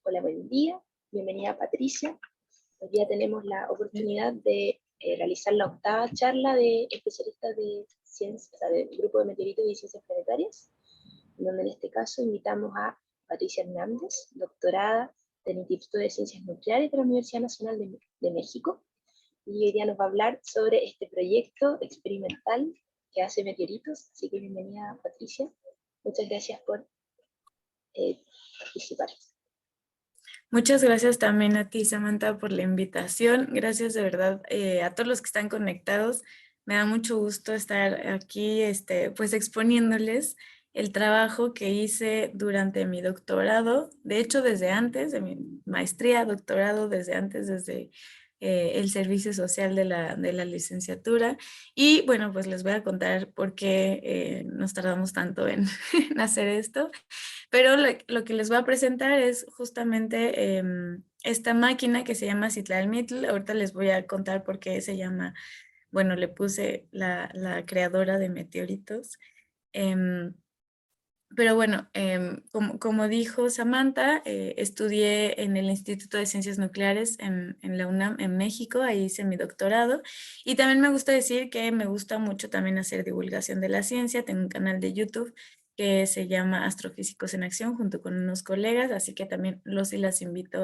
Hola, buen día. Bienvenida Patricia. Hoy día tenemos la oportunidad de realizar la octava charla de especialistas de ciencias, o sea, del grupo de meteoritos y ciencias planetarias, en donde en este caso invitamos a Patricia Hernández, doctorada del Instituto de Ciencias Nucleares de la Universidad Nacional de México, y hoy día nos va a hablar sobre este proyecto experimental que hace meteoritos. Así que bienvenida Patricia. Muchas gracias por participar. Muchas gracias también a ti, Samantha, por la invitación. Gracias de verdad a todos los que están conectados. Me da mucho gusto estar aquí pues exponiéndoles el trabajo que hice durante mi doctorado. De hecho, desde antes de mi maestría, doctorado, desde el servicio social de la licenciatura. Y bueno, pues les voy a contar por qué nos tardamos tanto en hacer esto. Pero lo que les voy a presentar es justamente esta máquina que se llama Citlalmitl. Ahorita les voy a contar por qué se llama, bueno, le puse la creadora de meteoritos. Pero bueno, como dijo Samantha, estudié en el Instituto de Ciencias Nucleares en la UNAM, en México. Ahí hice mi doctorado. Y también me gusta decir que me gusta mucho también hacer divulgación de la ciencia. Tengo un canal de YouTube que se llama Astrofísicos en Acción, junto con unos colegas, así que también los y las invito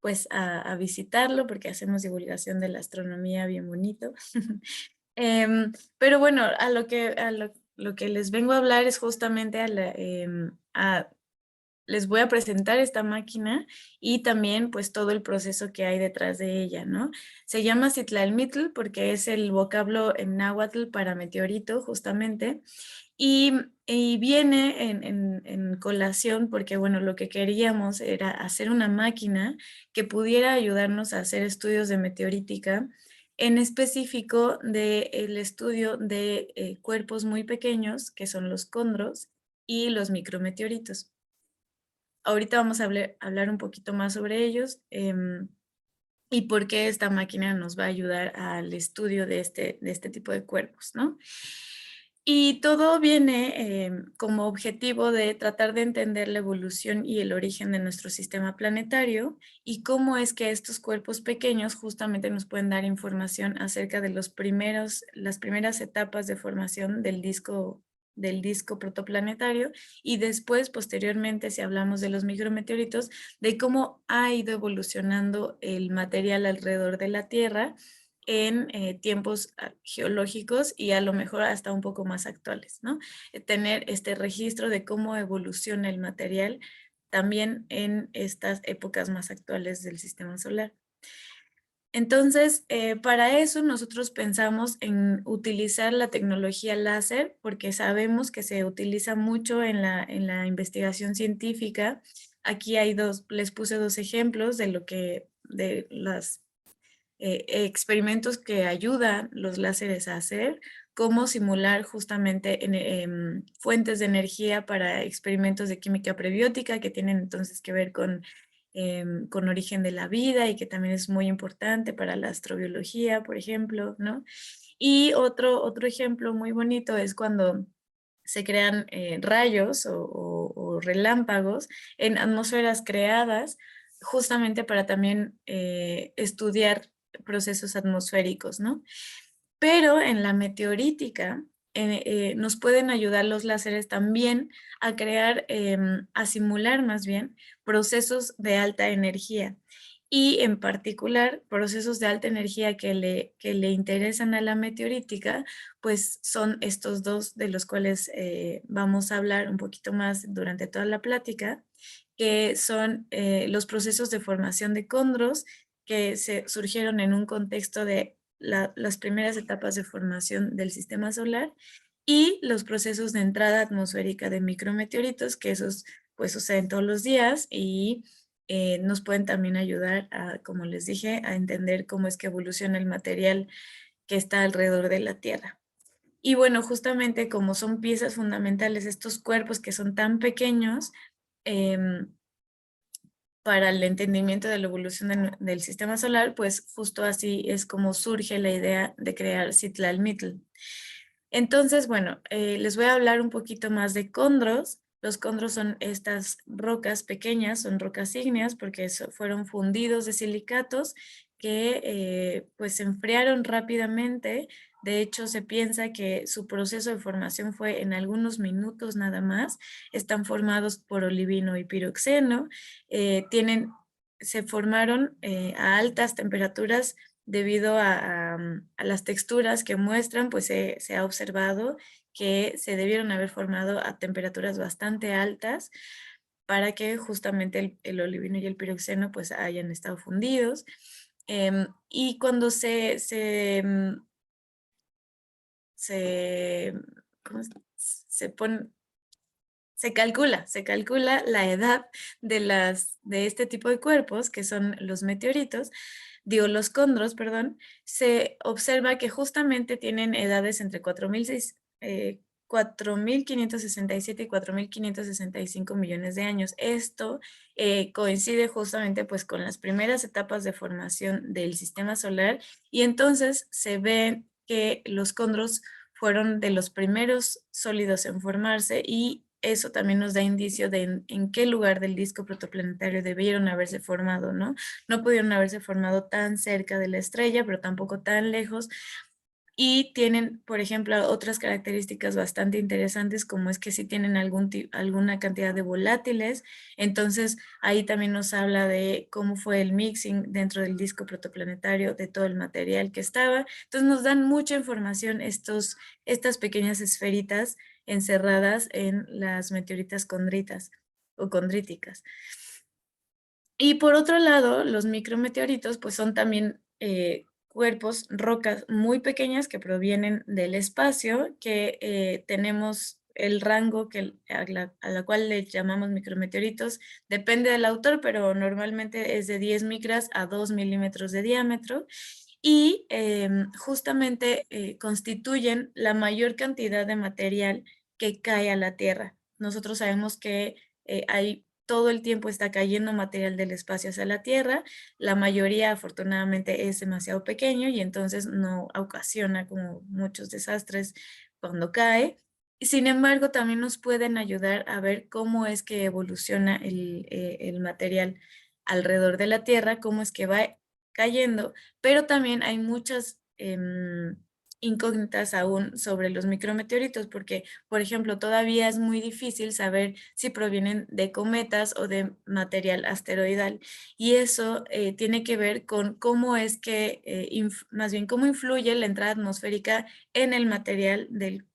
pues a visitarlo, porque hacemos divulgación de la astronomía bien bonito. Pero bueno, lo que les vengo a hablar es justamente les voy a presentar esta máquina y también pues todo el proceso que hay detrás de ella, ¿no? Se llama Citlalmitl porque es el vocablo en náhuatl para meteorito, justamente. Y viene en colación porque, bueno, lo que queríamos era hacer una máquina que pudiera ayudarnos a hacer estudios de meteorítica, en específico del estudio de cuerpos muy pequeños, que son los condros y los micrometeoritos. Ahorita vamos a hablar un poquito más sobre ellos y por qué esta máquina nos va a ayudar al estudio de este tipo de cuerpos, ¿no? Y todo viene como objetivo de tratar de entender la evolución y el origen de nuestro sistema planetario y cómo es que estos cuerpos pequeños justamente nos pueden dar información acerca de las primeras etapas de formación del disco protoplanetario, y después, posteriormente, si hablamos de los micrometeoritos, de cómo ha ido evolucionando el material alrededor de la Tierra en tiempos geológicos y a lo mejor hasta un poco más actuales, ¿no? Tener este registro de cómo evoluciona el material también en estas épocas más actuales del sistema solar. Entonces, para eso nosotros pensamos en utilizar la tecnología láser, porque sabemos que se utiliza mucho en la investigación científica. Aquí les puse dos ejemplos de los experimentos que ayudan los láseres a hacer, cómo simular justamente fuentes de energía para experimentos de química prebiótica que tienen entonces que ver con origen de la vida y que también es muy importante para la astrobiología, por ejemplo, ¿no? Y otro ejemplo muy bonito es cuando se crean rayos o relámpagos en atmósferas creadas justamente para también estudiar procesos atmosféricos, ¿no? Pero en la meteorítica nos pueden ayudar los láseres también a crear, a simular más bien, procesos de alta energía. Y en particular, procesos de alta energía que le interesan a la meteorítica, pues son estos dos de los cuales vamos a hablar un poquito más durante toda la plática, que son los procesos de formación de condros que surgieron en un contexto de las primeras etapas de formación del sistema solar, y los procesos de entrada atmosférica de micrometeoritos, que esos pues suceden todos los días y nos pueden también ayudar a, como les dije, a entender cómo es que evoluciona el material que está alrededor de la Tierra. Y bueno, justamente como son piezas fundamentales estos cuerpos que son tan pequeños, para el entendimiento de la evolución del sistema solar, pues justo así es como surge la idea de crear Citlalmitl. Entonces, bueno, les voy a hablar un poquito más de condros. Los condros son estas rocas pequeñas, son rocas ígneas porque fueron fundidos de silicatos que pues se enfriaron rápidamente. De hecho, se piensa que su proceso de formación fue en algunos minutos nada más. Están formados por olivino y piroxeno. Se formaron a altas temperaturas debido a las texturas que muestran, pues se ha observado que se debieron haber formado a temperaturas bastante altas para que justamente el olivino y el piroxeno pues hayan estado fundidos. Y cuando ¿cómo se pone? Se calcula la edad de este tipo de cuerpos, que son los meteoritos, los condros, perdón, se observa que justamente tienen edades entre 4.567 y 4.565 millones de años. Esto coincide justamente pues con las primeras etapas de formación del sistema solar, y entonces se ve que los condros fueron de los primeros sólidos en formarse, y eso también nos da indicio de en qué lugar del disco protoplanetario debieron haberse formado, ¿no? No pudieron haberse formado tan cerca de la estrella, pero tampoco tan lejos. Y tienen, por ejemplo, otras características bastante interesantes, como es que sí tienen alguna cantidad de volátiles. Entonces, ahí también nos habla de cómo fue el mixing dentro del disco protoplanetario de todo el material que estaba. Entonces, nos dan mucha información estas pequeñas esferitas encerradas en las meteoritas condritas o condríticas. Y por otro lado, los micrometeoritos pues son también cuerpos, rocas muy pequeñas que provienen del espacio, que tenemos el rango a la cual le llamamos micrometeoritos, depende del autor, pero normalmente es de 10 micras a 2 milímetros de diámetro, y justamente constituyen la mayor cantidad de material que cae a la Tierra. Nosotros sabemos que todo el tiempo está cayendo material del espacio hacia la Tierra. La mayoría afortunadamente es demasiado pequeño y entonces no ocasiona como muchos desastres cuando cae. Sin embargo, también nos pueden ayudar a ver cómo es que evoluciona el material alrededor de la Tierra, cómo es que va cayendo, pero también hay muchas incógnitas aún sobre los micrometeoritos, porque, por ejemplo, todavía es muy difícil saber si provienen de cometas o de material asteroidal, y eso tiene que ver con cómo es que, más bien, cómo influye la entrada atmosférica en el material del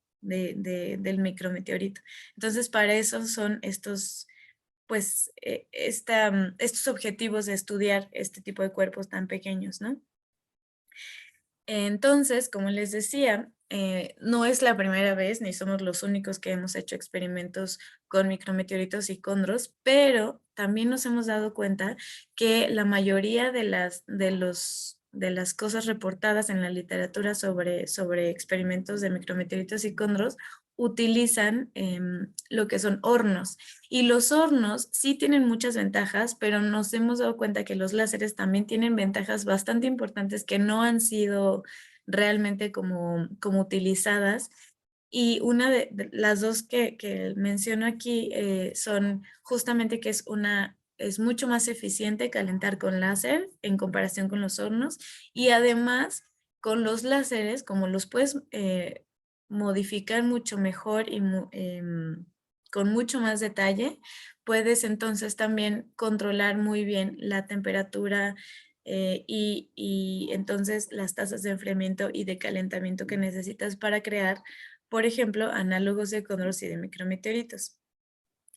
micrometeorito. Entonces, para eso son pues, estos objetivos de estudiar este tipo de cuerpos tan pequeños, ¿no? Entonces, como les decía, no es la primera vez, ni somos los únicos que hemos hecho experimentos con micrometeoritos y condros, pero también nos hemos dado cuenta que la mayoría de las cosas reportadas en la literatura sobre experimentos de micrometeoritos y condros utilizan lo que son hornos. Y los hornos sí tienen muchas ventajas, pero nos hemos dado cuenta que los láseres también tienen ventajas bastante importantes que no han sido realmente como utilizadas. Y una de las dos que menciono aquí son justamente que es mucho más eficiente calentar con láser en comparación con los hornos, y además con los láseres, como los puedes modificar mucho mejor y con mucho más detalle, puedes entonces también controlar muy bien la temperatura y entonces las tasas de enfriamiento y de calentamiento que necesitas para crear, por ejemplo, análogos de condros y de micrometeoritos.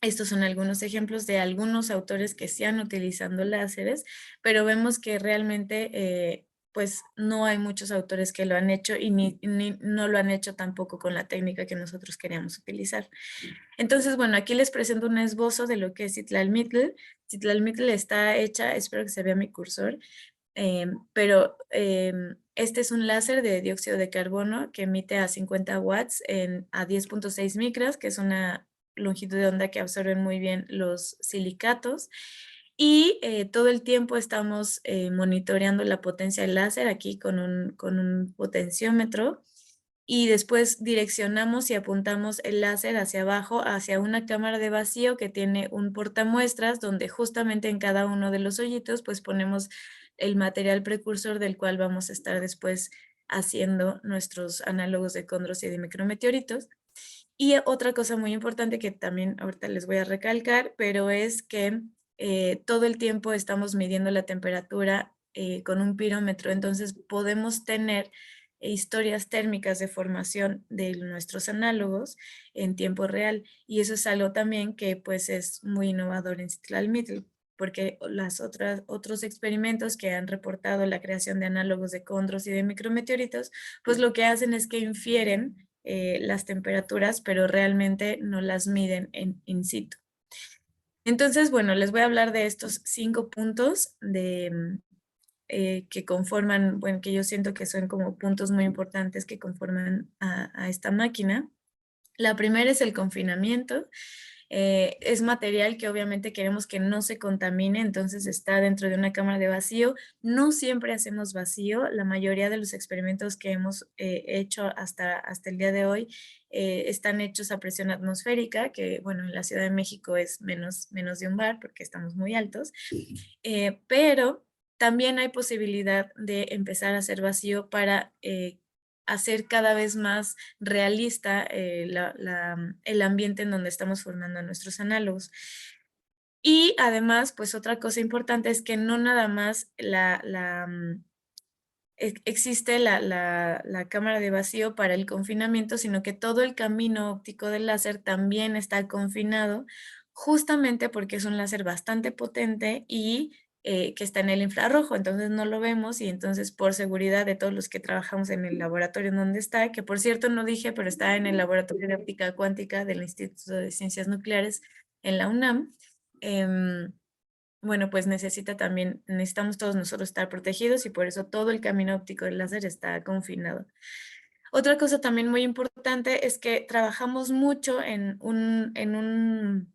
Estos son algunos ejemplos de algunos autores que sí han utilizando láseres, pero vemos que realmente pues no hay muchos autores que lo han hecho y no lo han hecho tampoco con la técnica que nosotros queríamos utilizar. Entonces, bueno, aquí les presento un esbozo de lo que es Citlalmítl. Citlalmítl está hecha, espero que se vea mi cursor, pero este es un láser de dióxido de carbono que emite a 50 watts a 10.6 micras, que es una longitud de onda que absorben muy bien los silicatos. Y todo el tiempo estamos monitoreando la potencia del láser aquí con un potenciómetro. y después direccionamos y apuntamos el láser hacia abajo, hacia una cámara de vacío que tiene un portamuestras, donde justamente en cada uno de los hoyitos pues ponemos el material precursor del cual vamos a estar después haciendo nuestros análogos de cóndros y de micrometeoritos. Y otra cosa muy importante que también ahorita les voy a recalcar, pero es que todo el tiempo estamos midiendo la temperatura con un pirómetro, entonces podemos tener historias térmicas de formación de nuestros análogos en tiempo real, y eso es algo también que pues es muy innovador en Citlalmitl, porque otros experimentos que han reportado la creación de análogos de cóndros y de micrometeoritos, pues lo que hacen es que infieren las temperaturas, pero realmente no las miden in situ. Entonces, bueno, les voy a hablar de estos 5 puntos que conforman, bueno, que yo siento que son como puntos muy importantes que conforman a esta máquina. La primera es el confinamiento. Es material que obviamente queremos que no se contamine, entonces está dentro de una cámara de vacío. No siempre hacemos vacío. La mayoría de los experimentos que hemos hecho hasta el día de hoy están hechos a presión atmosférica, que bueno, en la Ciudad de México es menos de un bar porque estamos muy altos, pero también hay posibilidad de empezar a hacer vacío para hacer cada vez más realista el ambiente en donde estamos formando nuestros análogos. Y además, pues otra cosa importante es que no nada más existe la cámara de vacío para el confinamiento, sino que todo el camino óptico del láser también está confinado, justamente porque es un láser bastante potente y que está en el infrarrojo, entonces no lo vemos, y entonces por seguridad de todos los que trabajamos en el laboratorio en donde está, que por cierto no dije, pero está en el laboratorio de óptica cuántica del Instituto de Ciencias Nucleares en la UNAM. Bueno, pues necesitamos todos nosotros estar protegidos, y por eso todo el camino óptico del láser está confinado. Otra cosa también muy importante es que trabajamos mucho en un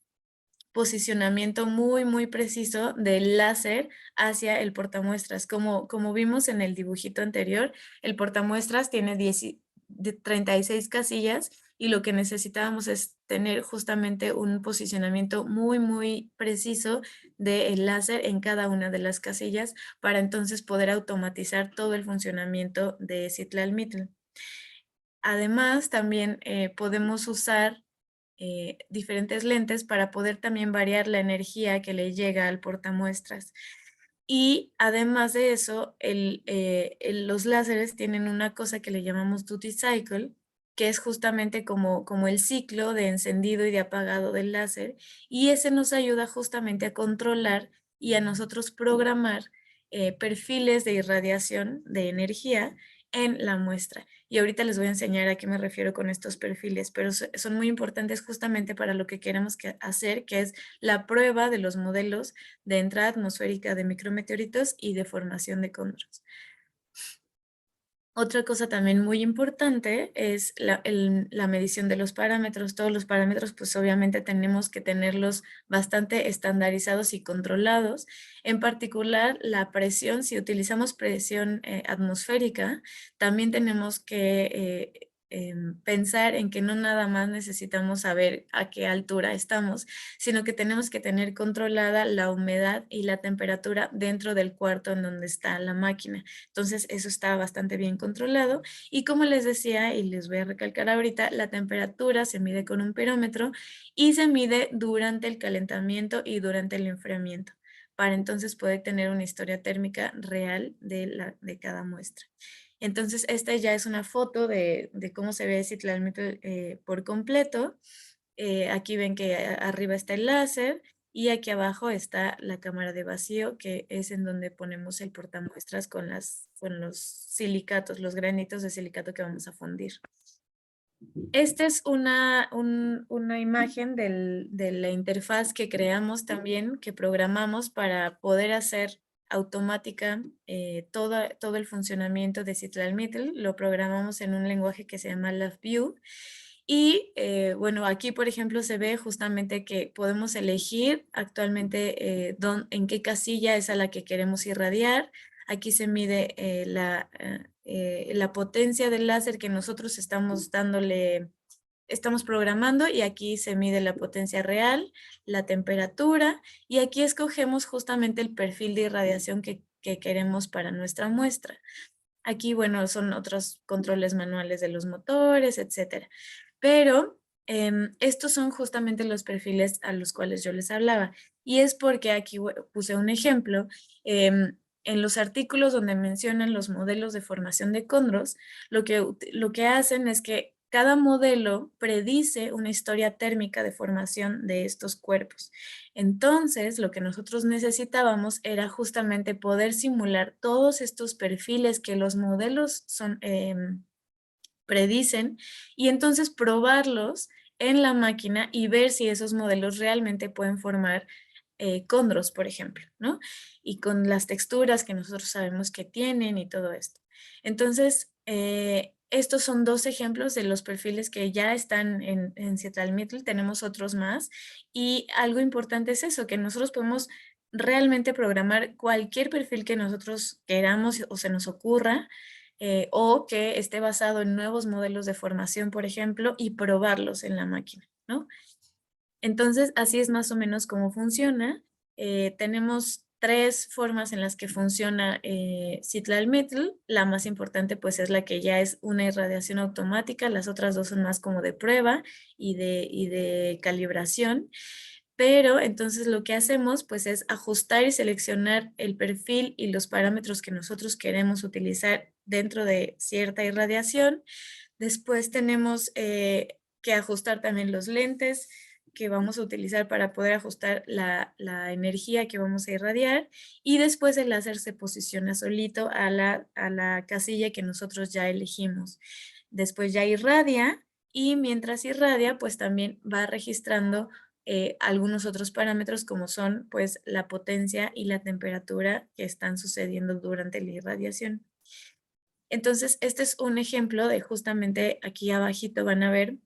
posicionamiento muy preciso del láser hacia el portamuestras. Como vimos en el dibujito anterior, el portamuestras tiene 36 casillas, y lo que necesitábamos es tener justamente un posicionamiento muy preciso del láser en cada una de las casillas para entonces poder automatizar todo el funcionamiento de Citlalmitl. Además, también podemos usar diferentes lentes para poder también variar la energía que le llega al portamuestras. Y además de eso, los láseres tienen una cosa que le llamamos duty cycle, que es justamente como el ciclo de encendido y de apagado del láser, y ese nos ayuda justamente a controlar y a nosotros programar perfiles de irradiación de energía en la muestra. Y ahorita les voy a enseñar a qué me refiero con estos perfiles, pero son muy importantes justamente para lo que queremos hacer, que es la prueba de los modelos de entrada atmosférica de micrometeoritos y de formación de cóndros. Otra cosa también muy importante es la medición de los parámetros. Todos los parámetros, pues obviamente tenemos que tenerlos bastante estandarizados y controlados. En particular, la presión, si utilizamos presión atmosférica, también tenemos que pensar en que no nada más necesitamos saber a qué altura estamos, sino que tenemos que tener controlada la humedad y la temperatura dentro del cuarto en donde está la máquina. Entonces, eso está bastante bien controlado. Y como les decía, y les voy a recalcar ahorita, la temperatura se mide con un pirómetro y se mide durante el calentamiento y durante el enfriamiento, para entonces poder tener una historia térmica real de cada muestra. Entonces, esta ya es una foto de cómo se ve Citlalmitl por completo. Aquí ven que arriba está el láser, y aquí abajo está la cámara de vacío, que es en donde ponemos el portamuestras con los silicatos, los granitos de silicato que vamos a fundir. Esta es una imagen de la interfaz que creamos también, que programamos para poder hacer automática todo el funcionamiento de Citlalmitl. Lo programamos en un lenguaje que se llama LabVIEW. Y bueno, aquí por ejemplo se ve justamente que podemos elegir actualmente en qué casilla es a la que queremos irradiar. Aquí se mide la potencia del láser que nosotros estamos programando, y aquí se mide la potencia real, la temperatura, y aquí escogemos justamente el perfil de irradiación que queremos para nuestra muestra. Aquí, bueno, son otros controles manuales de los motores, etcétera. Pero estos son justamente los perfiles a los cuales yo les hablaba. Y es porque aquí puse un ejemplo. En los artículos donde mencionan los modelos de formación de condros, lo que hacen es que cada modelo predice una historia térmica de formación de estos cuerpos. Entonces, lo que nosotros necesitábamos era justamente poder simular todos estos perfiles que los modelos predicen, y entonces probarlos en la máquina y ver si esos modelos realmente pueden formar condros, por ejemplo, ¿no? Y con las texturas que nosotros sabemos que tienen y todo esto. Entonces, estos son dos ejemplos de los perfiles que ya están en Seattle-Mitchell. Tenemos otros más, y algo importante es eso, que nosotros podemos realmente programar cualquier perfil que nosotros queramos o se nos ocurra, o que esté basado en nuevos modelos de formación, por ejemplo, y probarlos en la máquina, ¿no? Entonces, así es más o menos cómo funciona. Tenemos tres formas en las que funciona Seattle-Mitchell. La más importante pues es la que ya es una irradiación automática. Las otras dos son más como de prueba y de calibración. Pero entonces lo que hacemos pues es ajustar y seleccionar el perfil y los parámetros que nosotros queremos utilizar dentro de cierta irradiación. Después tenemos que ajustar también los lentes que vamos a utilizar para poder ajustar la energía que vamos a irradiar, y después el láser se posiciona solito a la casilla que nosotros ya elegimos. Después ya irradia, y mientras irradia pues también va registrando algunos otros parámetros como son pues la potencia y la temperatura que están sucediendo durante la irradiación. Entonces este es un ejemplo de justamente aquí abajito van a ver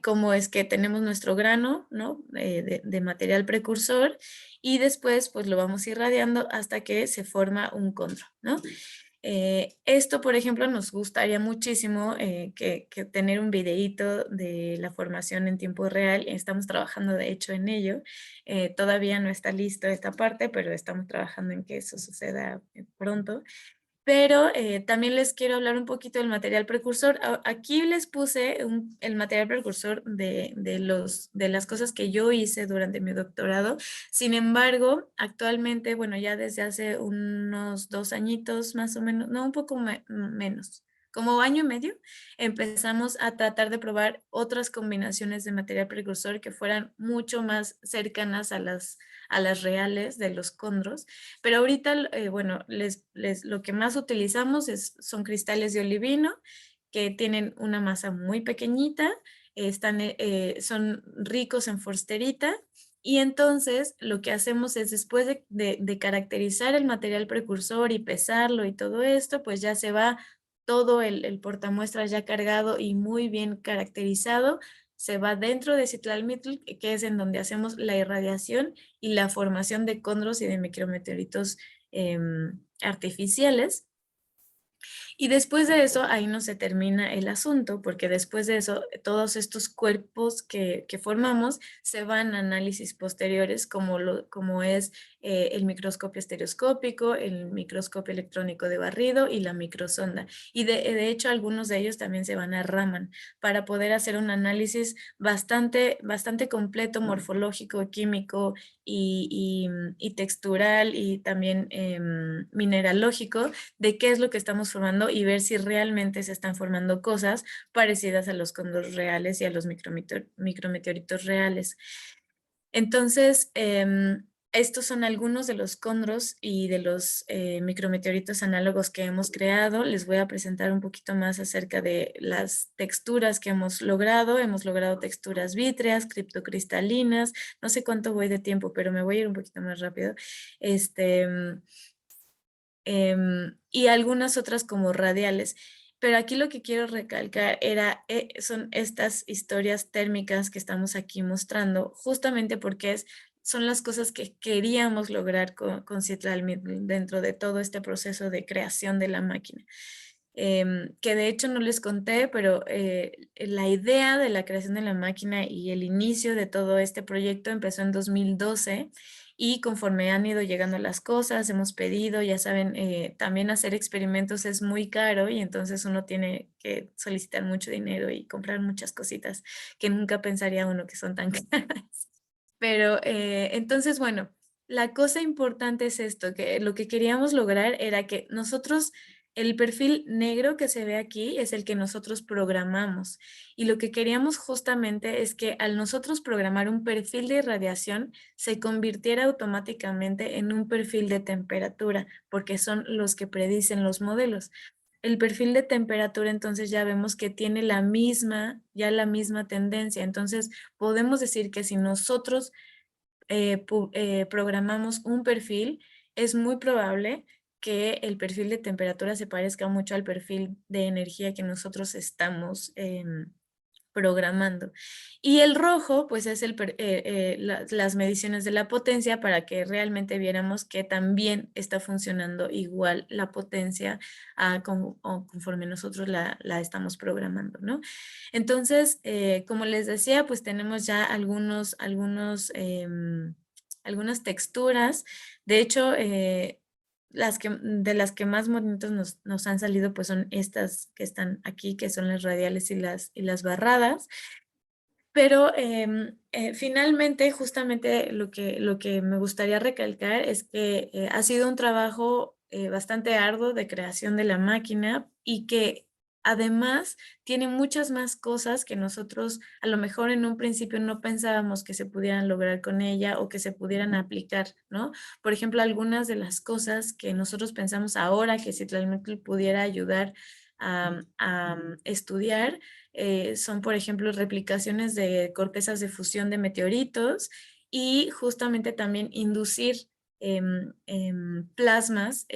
cómo es que tenemos nuestro grano, ¿no? De material precursor, y después pues lo vamos irradiando hasta que se forma un condro, ¿no? Esto, por ejemplo, nos gustaría muchísimo que tener un videíto de la formación en tiempo real. Estamos trabajando, de hecho, en ello. Todavía no está listo esta parte, pero estamos trabajando en que eso suceda pronto. Pero también les quiero hablar un poquito del material precursor. Aquí les puse el material precursor de las cosas que yo hice durante mi doctorado. Sin embargo, actualmente, bueno, ya desde hace unos 2 añitos más o menos, no, un poco menos, como año y medio, empezamos a tratar de probar otras combinaciones de material precursor que fueran mucho más cercanas a las reales de los condros. Pero ahorita, bueno, lo que más utilizamos son cristales de olivino, que tienen una masa muy pequeñita, son ricos en forsterita, y entonces lo que hacemos es, después de caracterizar el material precursor y pesarlo y todo esto, pues ya se va todo el portamuestras ya cargado y muy bien caracterizado, se va dentro de Seattle-Mitchell, que es en donde hacemos la irradiación y la formación de condros y de micrometeoritos artificiales. Y después de eso, ahí no se termina el asunto, porque después de eso, todos estos cuerpos que formamos se van a análisis posteriores, como es el microscopio estereoscópico, el microscopio electrónico de barrido y la microsonda. Y de hecho, algunos de ellos también se van a Raman para poder hacer un análisis bastante completo, morfológico, químico y textural, y también mineralógico, de qué es lo que estamos formando y ver si realmente se están formando cosas parecidas a los condros reales y a los micrometeoritos reales. Entonces, estos son algunos de los condros y de los micrometeoritos análogos que hemos creado. Les voy a presentar un poquito más acerca de las texturas que hemos logrado. Hemos logrado texturas vítreas, criptocristalinas. No sé cuánto voy de tiempo, pero me voy a ir un poquito más rápido. Y algunas otras como radiales. Pero aquí lo que quiero recalcar son estas historias térmicas que estamos aquí mostrando, justamente porque son las cosas que queríamos lograr con Citlali dentro de todo este proceso de creación de la máquina. Que de hecho no les conté, pero la idea de la creación de la máquina y el inicio de todo este proyecto empezó en 2012 y conforme han ido llegando las cosas, hemos pedido, ya saben, también hacer experimentos es muy caro y entonces uno tiene que solicitar mucho dinero y comprar muchas cositas que nunca pensaría uno que son tan caras. Pero entonces, bueno, la cosa importante es esto, que lo que queríamos lograr era que nosotros, el perfil negro que se ve aquí es el que nosotros programamos. Y lo que queríamos justamente es que al nosotros programar un perfil de irradiación, se convirtiera automáticamente en un perfil de temperatura, porque son los que predicen los modelos. El perfil de temperatura entonces ya vemos que tiene la misma tendencia. Entonces podemos decir que si nosotros programamos un perfil, es muy probable que el perfil de temperatura se parezca mucho al perfil de energía que nosotros estamos programando. Y el rojo, pues es las mediciones de la potencia para que realmente viéramos que también está funcionando igual la potencia conforme nosotros la estamos programando, ¿no? Entonces, como les decía, pues tenemos ya algunas texturas. De hecho, de las que más bonitos nos han salido, pues son estas que están aquí, que son las radiales y las barradas. Pero finalmente, justamente lo que me gustaría recalcar es que ha sido un trabajo bastante arduo de creación de la máquina y que además tiene muchas más cosas que nosotros a lo mejor en un principio no pensábamos que se pudieran lograr con ella o que se pudieran aplicar, ¿no? Por ejemplo, algunas de las cosas que nosotros pensamos ahora que Citlali pudiera ayudar a estudiar son, por ejemplo, replicaciones de cortezas de fusión de meteoritos y justamente también inducir plasmas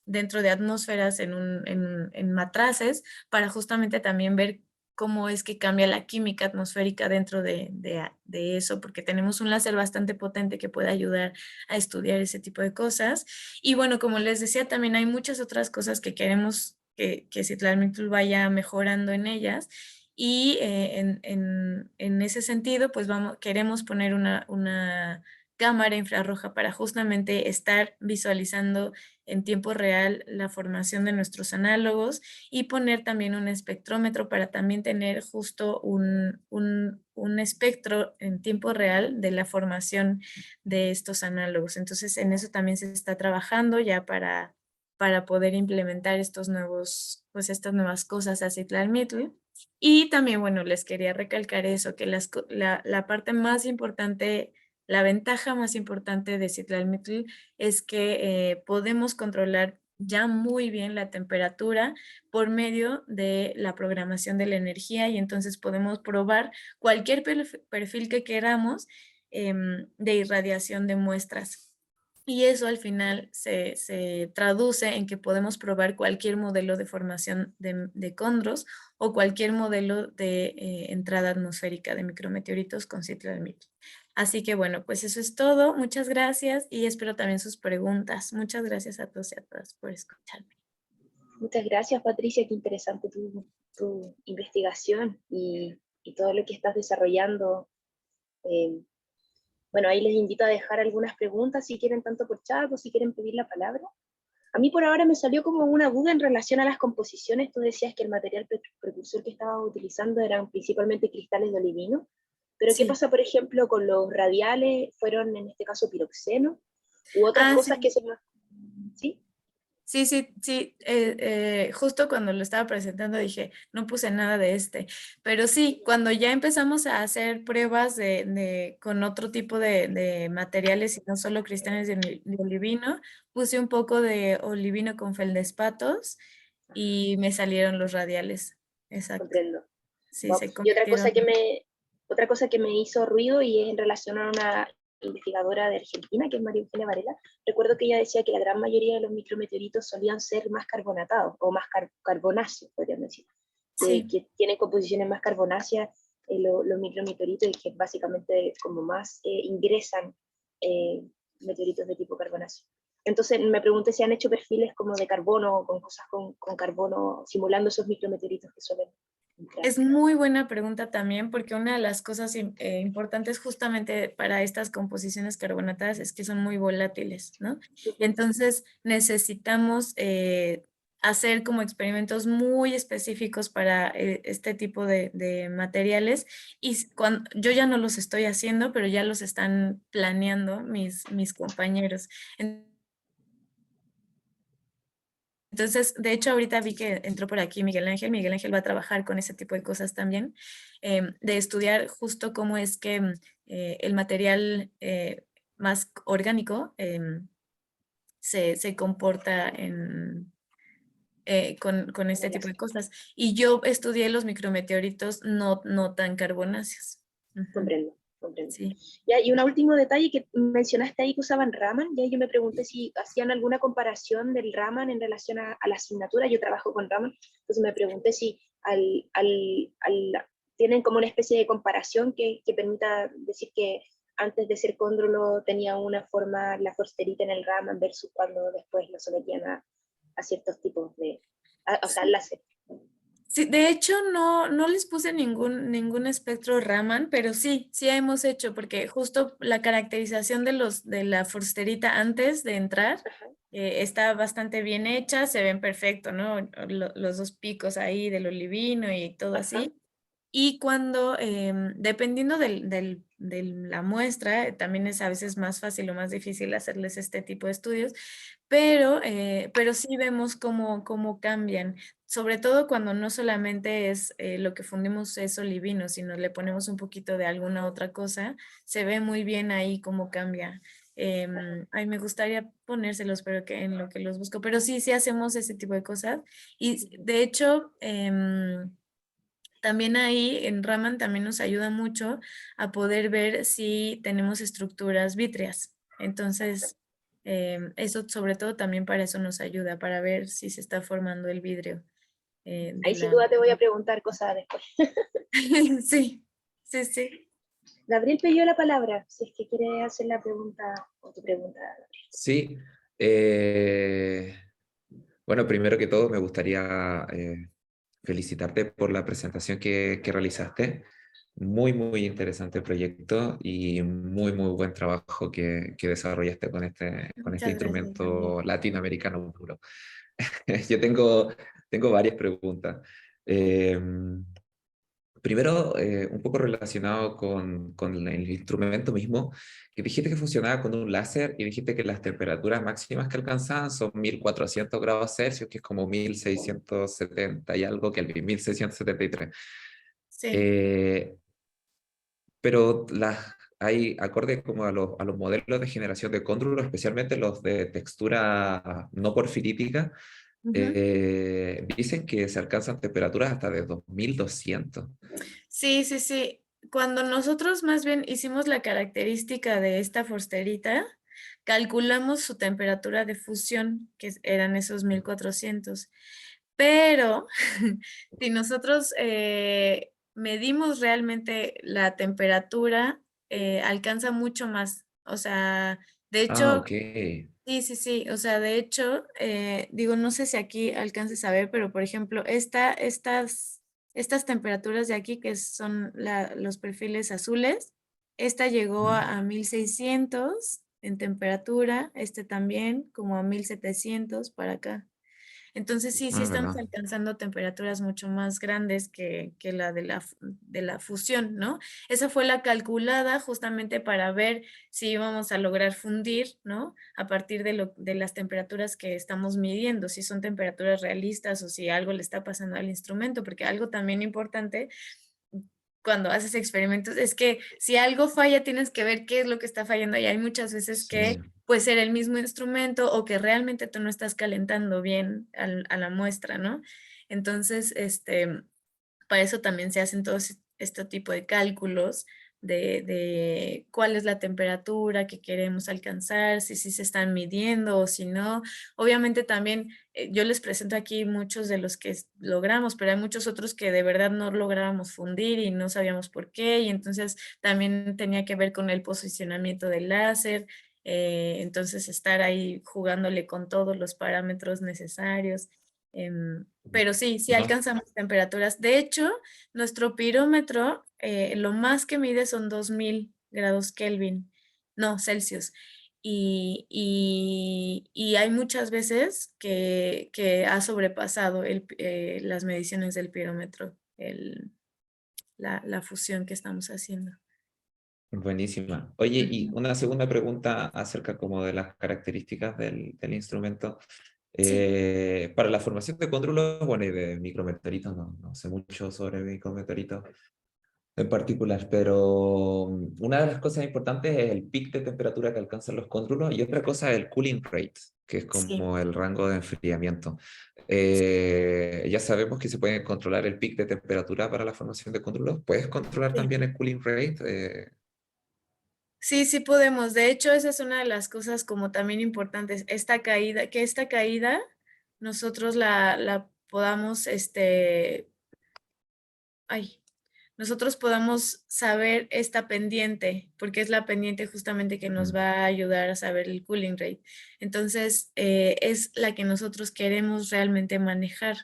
dentro de atmósferas en matraces para justamente también ver cómo es que cambia la química atmosférica dentro de eso, porque tenemos un láser bastante potente que puede ayudar a estudiar ese tipo de cosas. Y bueno, como les decía, también hay muchas otras cosas que queremos que Citlali vaya mejorando en ellas. Y en ese sentido, pues queremos poner una cámara infrarroja para justamente estar visualizando en tiempo real la formación de nuestros análogos y poner también un espectrómetro para también tener justo un espectro en tiempo real de la formación de estos análogos. Entonces, en eso también se está trabajando ya para poder implementar estas nuevas cosas a Citlali. Y también, bueno, les quería recalcar eso, que la parte más importante, la ventaja más importante de Citlali es que podemos controlar ya muy bien la temperatura por medio de la programación de la energía y entonces podemos probar cualquier perfil que queramos de irradiación de muestras. Y eso al final se traduce en que podemos probar cualquier modelo de formación de condros o cualquier modelo de entrada atmosférica de micrometeoritos con Citlali. Así que bueno, pues eso es todo. Muchas gracias y espero también sus preguntas. Muchas gracias a todos y a todas por escucharme. Muchas gracias, Patricia, qué interesante tu investigación y todo lo que estás desarrollando. Bueno, ahí les invito a dejar algunas preguntas si quieren, tanto por chat o si quieren pedir la palabra. A mí por ahora me salió como una duda en relación a las composiciones. Tú decías que el material precursor que estabas utilizando eran principalmente cristales de olivino, pero ¿qué Sí. pasa, por ejemplo, con los radiales? ¿Fueron en este caso piroxeno? ¿U otras cosas Sí. que se me... ¿Sí? Sí, justo cuando lo estaba presentando dije, no puse nada de este, pero sí, cuando ya empezamos a hacer pruebas con otro tipo de materiales y no solo cristales de olivino, puse un poco de olivino con feldespatos y me salieron los radiales, exacto, Comprendo. sí, Wow. se Y convirtieron. otra cosa que me hizo ruido y es en relación a una investigadora de Argentina, que es María Eugenia Varela. Recuerdo que ella decía que la gran mayoría de los micrometeoritos solían ser más carbonatados o más carbonáceos, podríamos decir, Sí. que tienen composiciones más carbonáceas. los micrometeoritos, y que básicamente como más ingresan meteoritos de tipo carbonáceo. Entonces me pregunté si han hecho perfiles como de carbono, con cosas con carbono, simulando esos micrometeoritos que suelen entrar. Es muy buena pregunta también, porque una de las cosas importantes justamente para estas composiciones carbonatadas es que son muy volátiles, ¿no? Entonces necesitamos hacer como experimentos muy específicos para este tipo de materiales, y yo ya no los estoy haciendo, pero ya los están planeando mis compañeros. Entonces, de hecho, ahorita vi que entró por aquí Miguel Ángel. Miguel Ángel va a trabajar con ese tipo de cosas también, de estudiar justo cómo es que el material más orgánico se comporta con este tipo de cosas. Y yo estudié los micrometeoritos no tan carbonáceos. Comprendo, comprendo. Sí. Ya, y un último detalle que mencionaste ahí, que usaban Raman. Ya yo me pregunté si hacían alguna comparación del Raman en relación a la asignatura. Yo trabajo con Raman, entonces me pregunté si tienen como una especie de comparación que permita decir que antes de ser cóndrulo tenía una forma la forsterita en el Raman versus cuando después lo sometían a ciertos tipos o sea, láser. Sí, de hecho no les puse ningún espectro Raman, pero sí hemos hecho, porque justo la caracterización de la forsterita antes de entrar está bastante bien hecha, se ven perfecto, ¿no? Los dos picos ahí del olivino y todo así. Y cuando, dependiendo de la muestra, también es a veces más fácil o más difícil hacerles este tipo de estudios, pero sí vemos cómo cambian, sobre todo cuando no solamente es lo que fundimos es olivino, sino le ponemos un poquito de alguna otra cosa, se ve muy bien ahí cómo cambia. Ay, me gustaría ponérselos, pero que en lo que los busco, pero sí hacemos ese tipo de cosas. Y de hecho, también ahí en Raman también nos ayuda mucho a poder ver si tenemos estructuras vítreas. Entonces, eso sobre todo también para eso nos ayuda, para ver si se está formando el vidrio de Ahí sin la... duda te voy a preguntar cosas después. Sí. Gabriel pidió la palabra, si es que quiere hacer la pregunta o tu pregunta. Sí. eh, bueno, primero que todo me gustaría felicitarte por la presentación que realizaste. Muy, muy interesante proyecto y muy, muy buen trabajo que desarrollaste con este Muchas gracias también. instrumento latinoamericano puro. Yo tengo varias preguntas. Eh, Primero, un poco relacionado con el instrumento mismo, que dijiste que funcionaba con un láser y dijiste que las temperaturas máximas que alcanzaban son 1400 grados Celsius, que es como 1670 y algo, que el 1673. Sí. Eh, pero hay, acorde como a los modelos de generación de cóndrulo, especialmente los de textura no porfirítica, Ujú. dicen que se alcanzan temperaturas hasta de 2200. Sí. Cuando nosotros más bien hicimos la característica de esta forsterita, calculamos su temperatura de fusión, que eran esos 1400. Pero si nosotros medimos realmente la temperatura, alcanza mucho más. O sea, de Ah, hecho, ok. sí. O sea, de hecho, digo, no sé si aquí alcances a ver, pero por ejemplo, estas temperaturas de aquí, que son los perfiles azules, esta llegó a 1600 en temperatura, este también como a 1700 para acá. Entonces sí Ah, estamos ¿verdad? alcanzando temperaturas mucho más grandes que la de la fusión, ¿no? Esa fue la calculada justamente para ver si íbamos a lograr fundir, ¿no? A partir de las temperaturas que estamos midiendo, si son temperaturas realistas o si algo le está pasando al instrumento, porque algo también importante cuando haces experimentos es que si algo falla tienes que ver qué es lo que está fallando, y hay muchas veces que Sí. puede ser el mismo instrumento o que realmente tú no estás calentando bien a la muestra, ¿no? Entonces, para eso también se hacen todos este tipo de cálculos de cuál es la temperatura que queremos alcanzar, si se están midiendo o si no. Obviamente también yo les presento aquí muchos de los que logramos, pero hay muchos otros que de verdad no lográbamos fundir y no sabíamos por qué, y entonces también tenía que ver con el posicionamiento del láser, entonces estar ahí jugándole con todos los parámetros necesarios. Pero sí, sí No, alcanzamos temperaturas. De hecho, nuestro pirómetro, lo más que mide son 2000 grados Kelvin, no, Celsius. Y hay muchas veces que ha sobrepasado las mediciones del pirómetro, la fusión que estamos haciendo. buenísima. Oye, y Ujú. una segunda pregunta acerca como de las características del instrumento. Sí. Para la formación de cóndrulos, bueno, y de micrometeoritos, no sé mucho sobre micrometeoritos en particular, pero una de las cosas importantes es el pic de temperatura que alcanzan los cóndrulos y otra cosa es el cooling rate, que es Sí. como el rango de enfriamiento. Ya sabemos que se puede controlar el pic de temperatura para la formación de cóndrulos. ¿Puedes controlar Sí. también el cooling rate? Sí, sí podemos. De hecho, esa es una de las cosas como también importantes. Esta caída nosotros la podamos, ay, nosotros podamos saber esta pendiente, porque es la pendiente justamente que nos Mm, va a ayudar a saber el cooling rate. Entonces, es la que nosotros queremos realmente manejar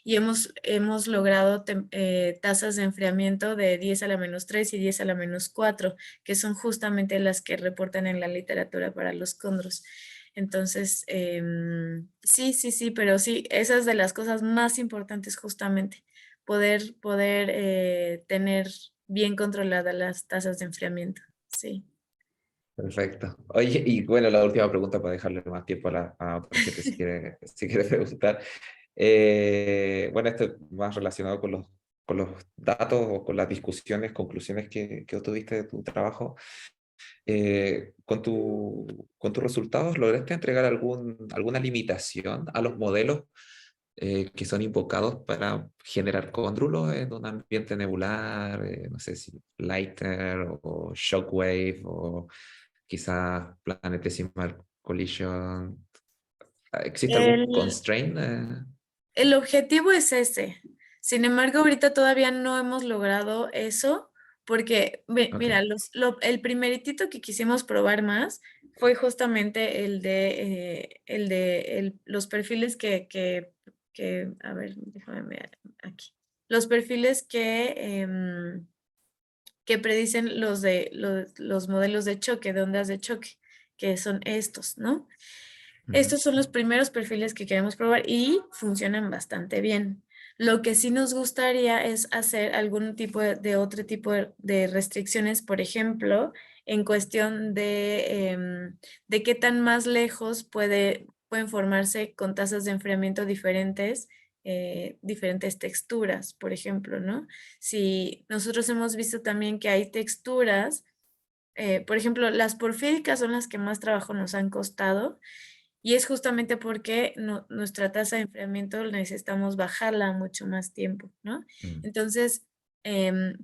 y hemos logrado tasas de enfriamiento de 10 a la menos 3 y 10 a la menos 4, que son justamente las que reportan en la literatura para los condros. Entonces, sí, sí, sí, pero sí, esa es de las cosas más importantes justamente poder tener bien controladas las tasas de enfriamiento. Sí. perfecto. Oye, y bueno, la última pregunta para dejarle más tiempo a otra gente si quiere preguntar. Bueno, esto es más relacionado con los datos o con las discusiones, conclusiones que obtuviste de tu trabajo. Con tus resultados, ¿lograste entregar alguna limitación a los modelos que son invocados para generar cóndrulos en un ambiente nebular? No sé si Lighter o Shockwave o quizás Planetesimal Collision. ¿Existe algún El, constraint? el objetivo es ese. Sin embargo, ahorita todavía no hemos logrado eso porque, Ok. mira, el primeritito que quisimos probar más fue justamente los perfiles a ver, déjame ver aquí. Los perfiles que predicen los modelos de choque, de ondas de choque, que son estos, ¿no? Ujú. Estos son los primeros perfiles que queremos probar y funcionan bastante bien. Lo que sí nos gustaría es hacer algún tipo de otro tipo de restricciones, por ejemplo, en cuestión de qué tan más lejos pueden formarse con tasas de enfriamiento diferentes, diferentes texturas, por ejemplo, ¿no? Si nosotros hemos visto también que hay texturas, por ejemplo, las porfíricas son las que más trabajo nos han costado y es justamente porque nuestra tasa de enfriamiento necesitamos bajarla mucho más tiempo, ¿no? Mm, Entonces,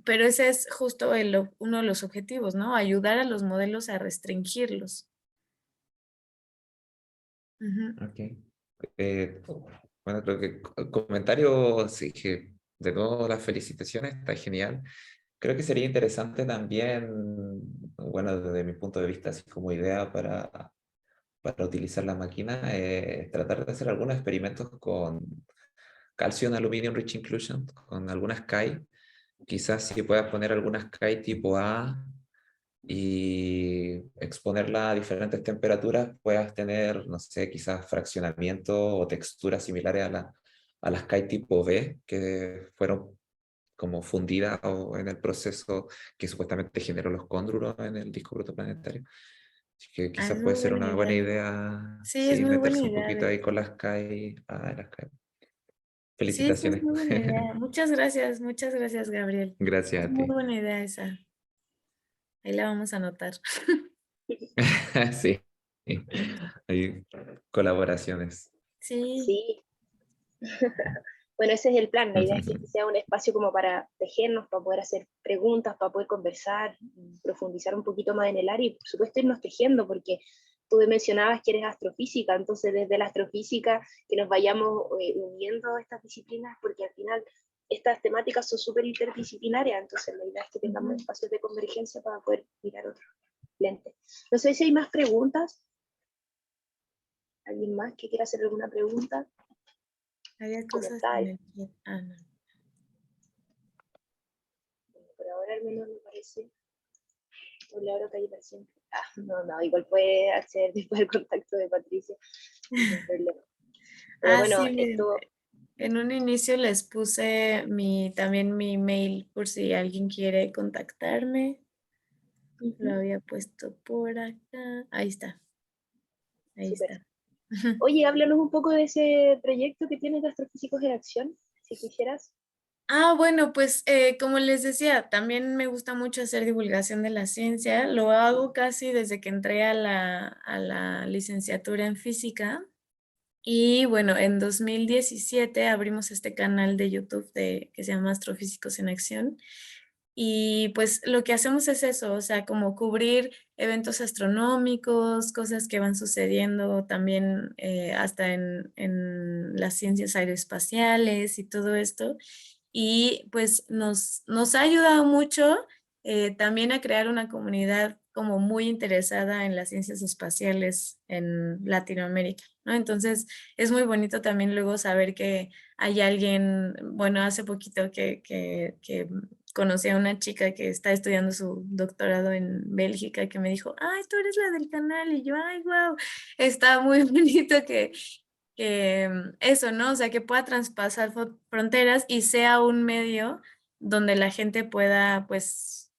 pero ese es justo uno de los objetivos, ¿no? Ayudar a los modelos a restringirlos. Ujú. ok. Eh, bueno, creo que comentario, sí, que de nuevo las felicitaciones, está genial. Creo que sería interesante también, bueno, desde mi punto de vista, así como idea para utilizar la máquina, tratar de hacer algunos experimentos con Calcium Aluminium Rich Inclusion, con algunas CAI. Quizás si puedas poner algunas CAI tipo A y exponerla a diferentes temperaturas, puedas tener, no sé, quizás fraccionamiento o texturas similares a las CAI tipo B, que fueron como fundidas o en el proceso que supuestamente generó los cóndrulos en el disco protoplanetario. Así que Ah, es quizás muy puede ser buena una buena idea. idea, Sí, es sí, muy buena meterse un idea, poquito de ahí hecho. con las CAI. Ah, las CAI. Sí, sí, es Felicitaciones. muy buena idea. Muchas gracias, Gabriel. Gracias Es a muy ti. buena idea esa. Ahí la vamos a anotar. Sí, hay colaboraciones. Sí. Sí, Bueno, ese es el plan. La idea es que este sea un espacio como para tejernos, para poder hacer preguntas, para poder conversar, profundizar un poquito más en el área y por supuesto irnos tejiendo, porque tú mencionabas que eres astrofísica, entonces desde la astrofísica que nos vayamos uniendo a estas disciplinas, porque al final estas temáticas son súper interdisciplinarias, entonces la idea es que tengamos espacios de convergencia para poder mirar otros lentes. No sé si hay más preguntas. ¿Alguien más que quiera hacer alguna pregunta? Había cosas en el chat. Ah, no. Bueno, por ahora al menos me parece. Le abro calle para siempre. No, igual puede acceder después del contacto de Patricia. No hay problema. Pero bueno, sí, esto. En un inicio les puse también mi mail por si alguien quiere contactarme. Lo había puesto por acá. Ahí está. Ahí Súper. está. Oye, háblanos un poco de ese proyecto que tienes de Astrofísicos en Acción, si quisieras. Bueno, pues como les decía, también me gusta mucho hacer divulgación de la ciencia. Lo hago casi desde que entré a la licenciatura en física. Y bueno, en 2017 abrimos este canal de YouTube que se llama Astrofísicos en Acción. Y pues lo que hacemos es eso, o sea, como cubrir eventos astronómicos, cosas que van sucediendo también hasta en las ciencias aeroespaciales y todo esto. Y pues nos ha ayudado mucho también a crear una comunidad como muy interesada en las ciencias espaciales en Latinoamérica, ¿no? Entonces es muy bonito también luego saber que hay alguien, bueno, hace poquito que conocí a una chica que está estudiando su doctorado en Bélgica que me dijo, ay, tú eres la del canal, y yo, ay, wow, está muy bonito que eso, ¿no? O sea, que pueda traspasar fronteras y sea un medio donde la gente pueda, pues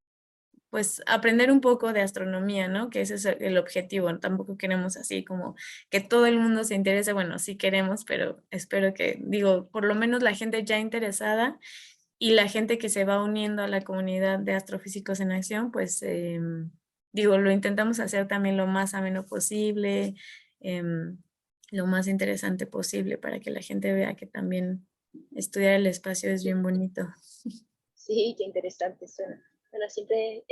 aprender un poco de astronomía, ¿no? Que ese es el objetivo. Tampoco queremos así como que todo el mundo se interese. Bueno, sí queremos, pero espero que, digo, por lo menos la gente ya interesada y la gente que se va uniendo a la comunidad de astrofísicos en acción, pues digo, lo intentamos hacer también lo más ameno posible, lo más interesante posible para que la gente vea que también estudiar el espacio es bien bonito. Sí, qué interesante suena. Bueno, siempre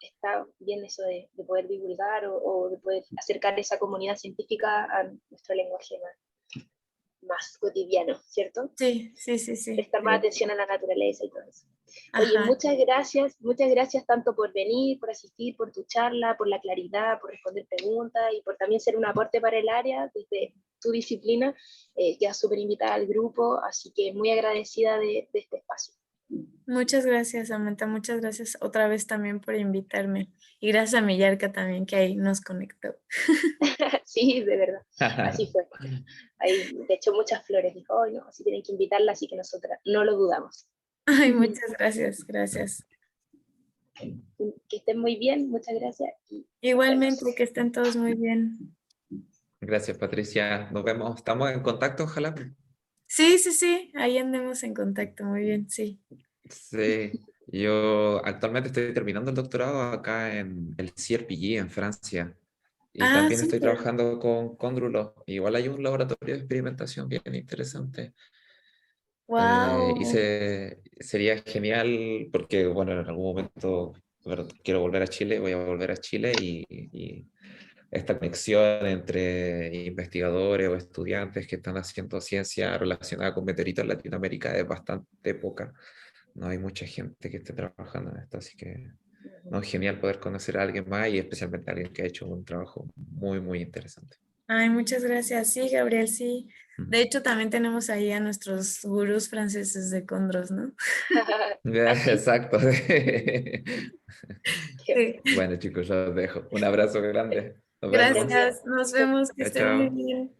está bien eso de poder divulgar o de poder acercar esa comunidad científica a nuestro lenguaje más cotidiano, ¿cierto? Sí. Prestar más atención a la naturaleza y todo eso. Oye, Ajá. muchas gracias tanto por venir, por asistir, por tu charla, por la claridad, por responder preguntas y por también ser un aporte para el área desde tu disciplina. Quedas súper invitada al grupo, así que muy agradecida de este espacio. Muchas gracias, Samantha. Muchas gracias otra vez también por invitarme. Y gracias a Millarca también que ahí nos conectó. Sí, de verdad. Así fue. Ahí, de hecho, muchas flores. Dijo, oh, no, así tienen que invitarla, así que nosotras no lo dudamos. Ay, muchas gracias. Que estén muy bien, muchas gracias. Igualmente, que estén todos muy bien. Gracias, Patricia. Nos vemos. Estamos en contacto, ojalá. Sí. Ahí andemos en contacto. Muy bien, sí. Sí, yo actualmente estoy terminando el doctorado acá en el CRPG en Francia y también estoy Súper. trabajando con cóndrulos. Igual hay un laboratorio de experimentación bien interesante. Y Wow. sería genial porque, bueno, en algún momento quiero volver a Chile, voy a volver a Chile y esta conexión entre investigadores o estudiantes que están haciendo ciencia relacionada con meteoritos en Latinoamérica es bastante poca. No hay mucha gente que esté trabajando en esto, así que no, es genial poder conocer a alguien más y especialmente a alguien que ha hecho un trabajo muy, muy interesante. Ay, muchas gracias. Sí, Gabriel, sí. De hecho, también tenemos ahí a nuestros gurús franceses de Condros, ¿no? Así. Exacto. Sí. Bueno, chicos, los dejo. Un abrazo grande. Nos vemos. Gracias. Nos vemos. Que Chao, estén muy chao. bien.